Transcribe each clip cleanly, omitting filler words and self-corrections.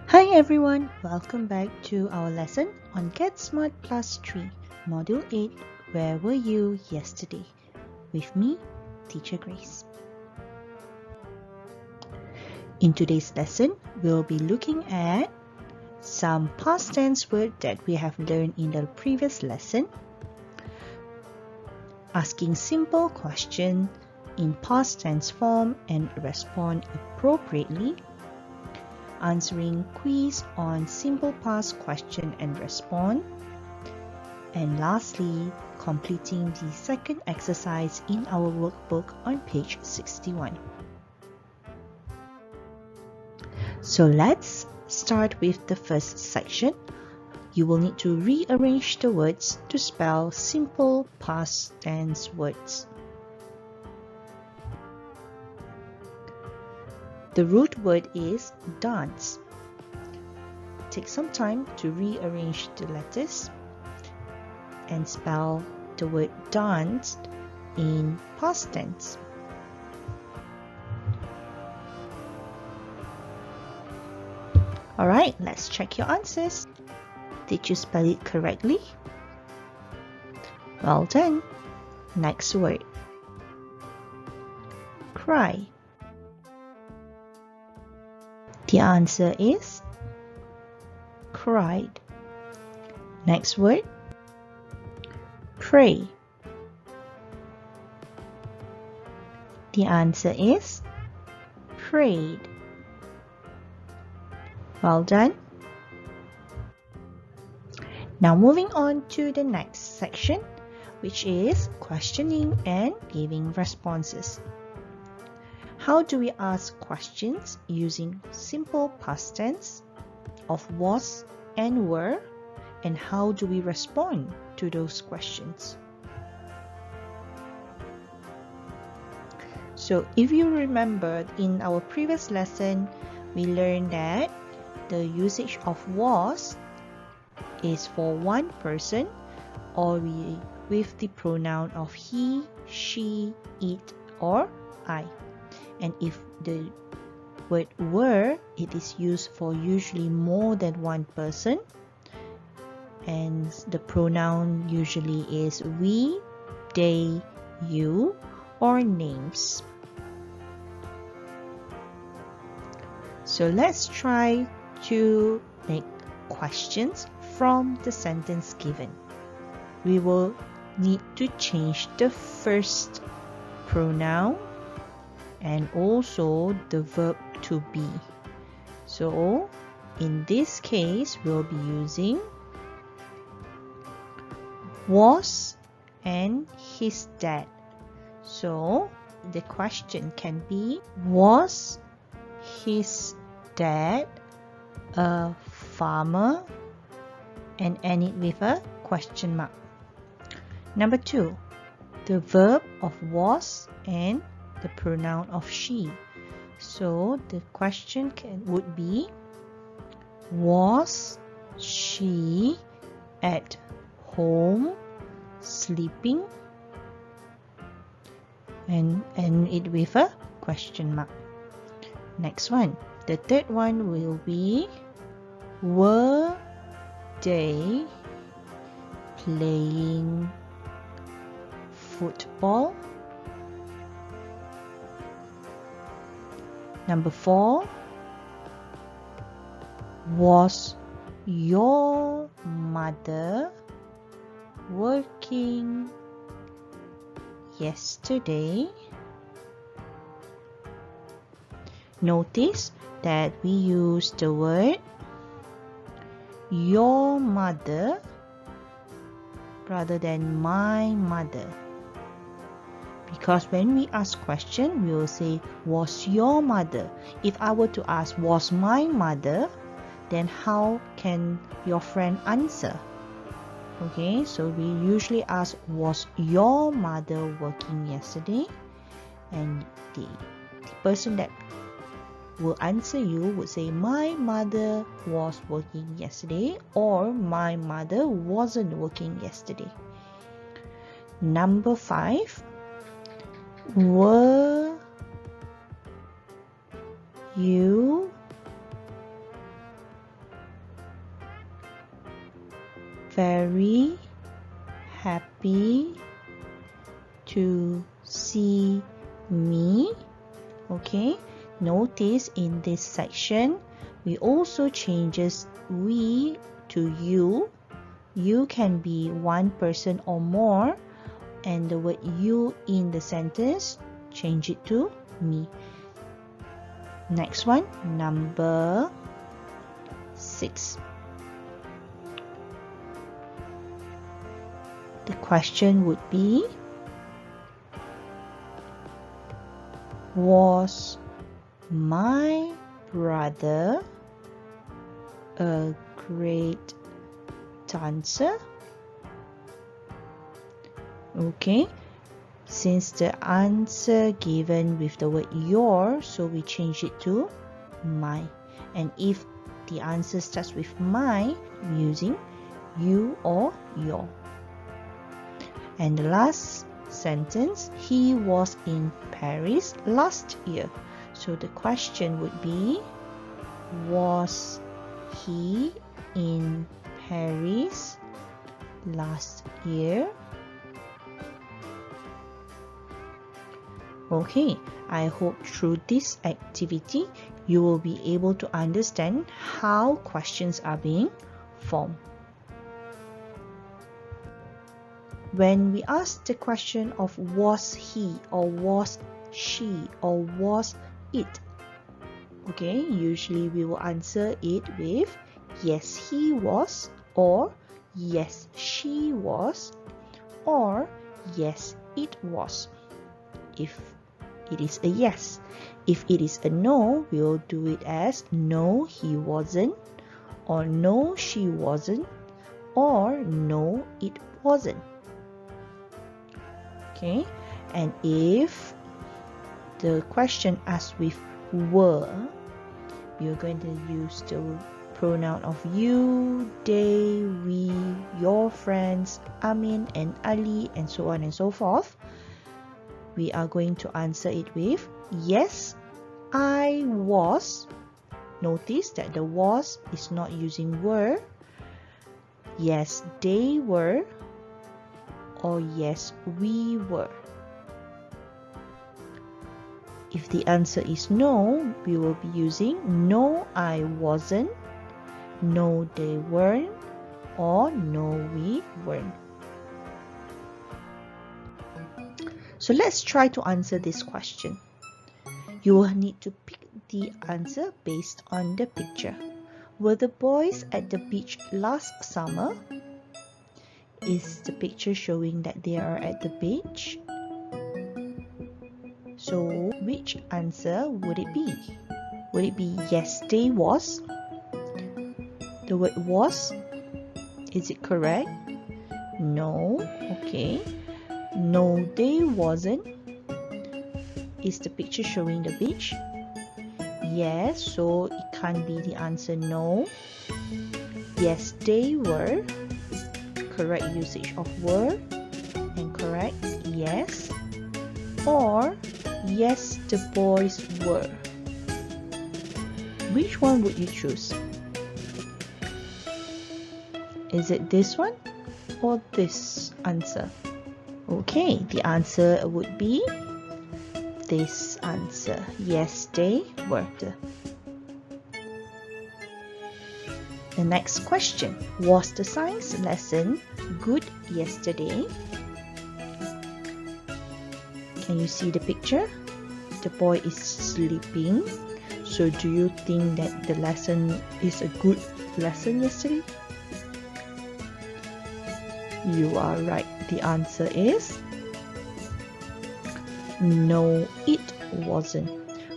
Hi everyone, welcome back to our lesson on Get Smart Plus 3, Module 8, Where Were You Yesterday? With me, Teacher Grace. In today's lesson, we'll be looking at some past tense words that we have learned in the previous lesson, asking simple questions in past tense form and respond appropriately, answering quiz on simple past question and response, and lastly, completing the second exercise in our workbook on page 61. So let's start with the first section. You will need to rearrange the words to spell simple past tense words. The root word is dance. Take some time to rearrange the letters and spell the word danced in past tense. Alright, let's check your answers. Did you spell it correctly? Well done. Next word. Cry. The answer is cried. Next word. Pray. The answer is prayed. Well done. Now moving on to the next section, which is questioning and giving responses. How do we ask questions using simple past tense of was and were, and how do we respond to those questions? So if you remember, in our previous lesson, we learned that the usage of was is for one person or with the pronoun of he, she, it, or I. And if the word were, it is used for usually more than one person, and the pronoun usually is we, they, you, or names. So let's try to make questions from the sentence given. We will need to change the first pronoun and also the verb to be. So in this case, we'll be using was and his dad. So the question can be, was his dad a farmer? And end it with a question mark. Number 2, the verb of was and the pronoun of she. So the question would be, was she at home sleeping? And end it with a question mark. Next one, the third one will be, were they playing football? Number 4, was your mother working yesterday? Notice that we use the word your mother rather than my mother. Because when we ask question, we will say, was your mother? If I were to ask, was my mother? Then how can your friend answer? Okay, so we usually ask, was your mother working yesterday? And the person that will answer you would say, my mother was working yesterday, or my mother wasn't working yesterday. Number 5, were you very happy to see me. Okay, notice in this section we also changes we to you. You can be one person or more, and the word you in the sentence, change it to me. Next one, number 6. The question would be, was my brother a great dancer? Okay, since the answer given with the word your, so we change it to my. And if the answer starts with my, using you or your. And the last sentence, he was in Paris last year. So the question would be, was he in Paris last year? Okay, I hope through this activity you will be able to understand how questions are being formed. When we ask the question of was he or was she or was it, okay, usually we will answer it with yes he was, or yes she was, or yes it was. If it is a yes. If it is a no, we will do it as no he wasn't, or no she wasn't, or no it wasn't. Okay, and if the question asked with were, we are going to use the pronoun of you, they, we, your friends, Amin and Ali, and so on and so forth. We are going to answer it with yes, I was. Notice that the was is not using were. Yes, they were, or yes, we were. If the answer is no, we will be using no, I wasn't, no, they weren't, or no, we weren't. So let's try to answer this question. You will need to pick the answer based on the picture. Were the boys at the beach last summer? Is the picture showing that they are at the beach? So which answer would it be? Would it be yes, they was? The word was, is it correct? No. Okay. No, they wasn't. Is the picture showing the beach? Yes, so it can't be the answer no. Yes, they were. Correct usage of were, and correct yes. Or yes, the boys were. Which one would you choose? Is it this one or this answer? Okay, the answer would be this answer. Yes, they were. The next question. Was the science lesson good yesterday? Can you see the picture? The boy is sleeping. So do you think that the lesson is a good lesson yesterday? You are right. The answer is no, it wasn't.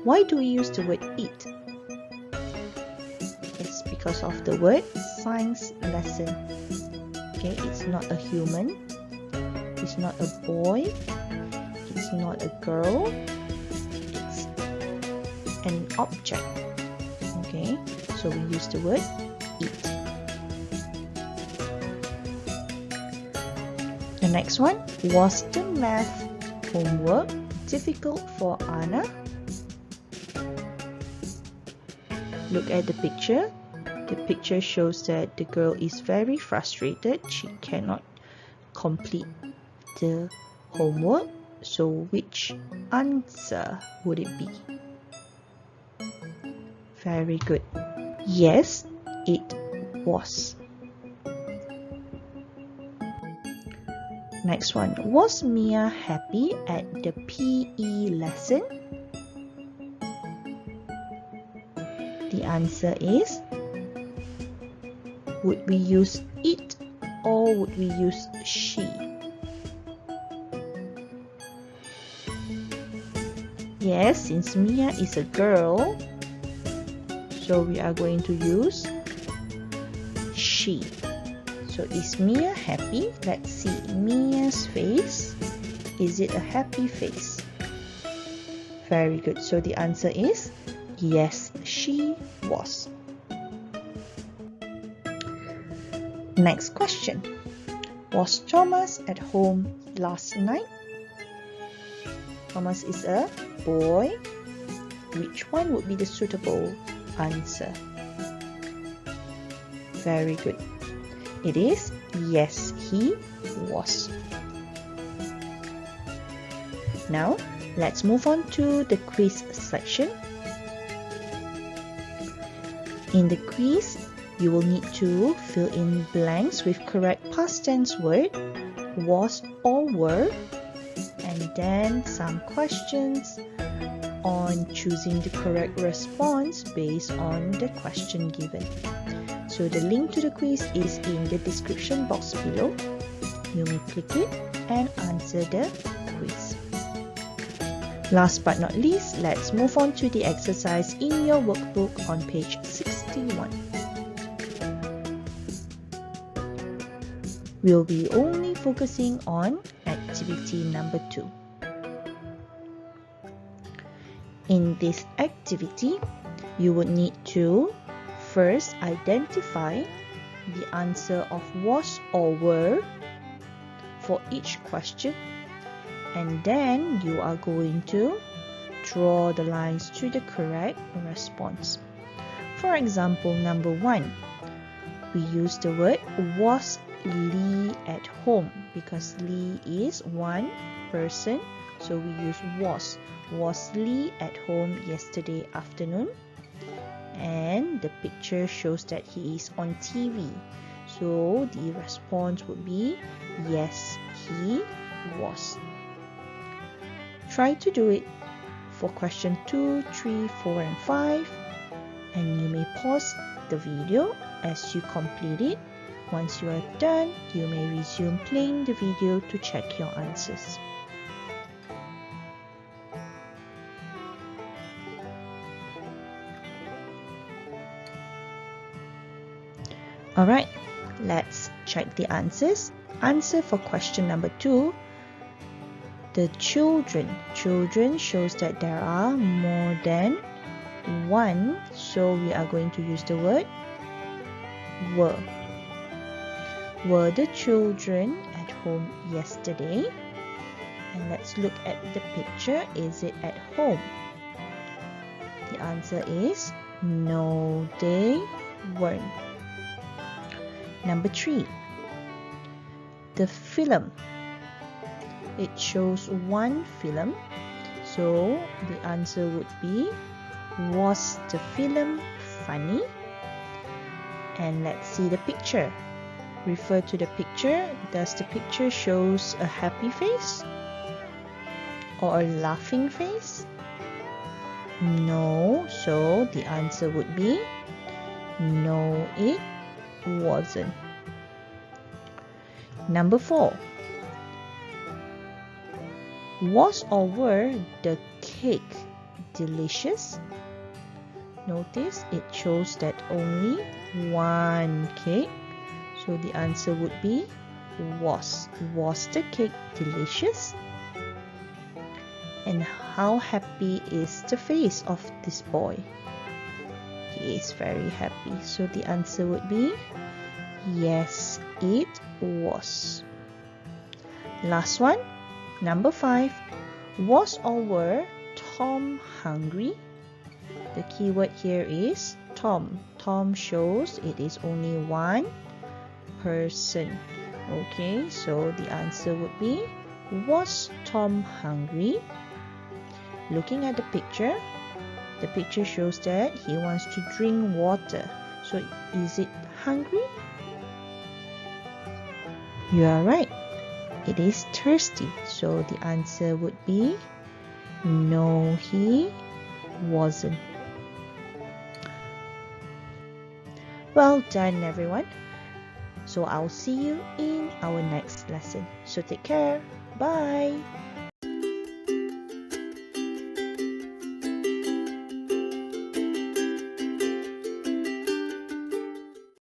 Why do we use the word it? It's because of the word science lesson. Okay, it's not a human, it's not a boy, it's not a girl, it's an object. Okay, so we use the word it. The next one, was the math homework difficult for Anna? Look at the picture. The picture shows that the girl is very frustrated. She cannot complete the homework. So which answer would it be? Very good. Yes, it was. Next one. Was Mia happy at the PE lesson? The answer is, would we use it or would we use she? Yes, since Mia is a girl, so we are going to use she. So is Mia happy? Let's see Mia's face. Is it a happy face? Very good. So the answer is yes, she was. Next question. Was Thomas at home last night? Thomas is a boy. Which one would be the suitable answer? Very good. It is yes, he was. Now, let's move on to the quiz section. In the quiz, you will need to fill in blanks with correct past tense word, was or were, and then some questions on choosing the correct response based on the question given. So the link to the quiz is in the description box below. You may click it and answer the quiz. Last but not least, let's move on to the exercise in your workbook on page 61. We'll be only focusing on activity number 2. In this activity, you would need to first identify the answer of was or were for each question, and then you are going to draw the lines to the correct response. For example, number 1, we use the word was Lee at home because Lee is one person, so we use was. Was Lee at home yesterday afternoon? And the picture shows that he is on TV. So the response would be yes, he was. Try to do it for question 2, 3, 4 and 5, and you may pause the video as you complete it. Once you are done, you may resume playing the video to check your answers. Alright, let's check the answers. Answer for question number 2. The children shows that there are more than one, so we are going to use the word were. Were the children at home yesterday? And let's look at the picture. Is it at home? The answer is no, they weren't. Number 3. The film. It shows one film. So the answer would be, was the film funny? And let's see the picture. Refer to the picture. Does the picture shows a happy face or a laughing face? No. So the answer would be no, it wasn't. Number 4. Was or were the cake delicious? Notice it shows that only one cake. So the answer would be was. Was the cake delicious? And how happy is the face of this boy? He is very happy. So the answer would be yes, it was. Last one, number 5. Was or were Tom hungry? The keyword here is Tom? Tom shows it is only one person. Okay, so the answer would be, was Tom hungry? Looking at the picture shows that he wants to drink water. So is it hungry? You are right. It is thirsty. So the answer would be, no, he wasn't. Well done, everyone. So I'll see you in our next lesson. So take care. Bye.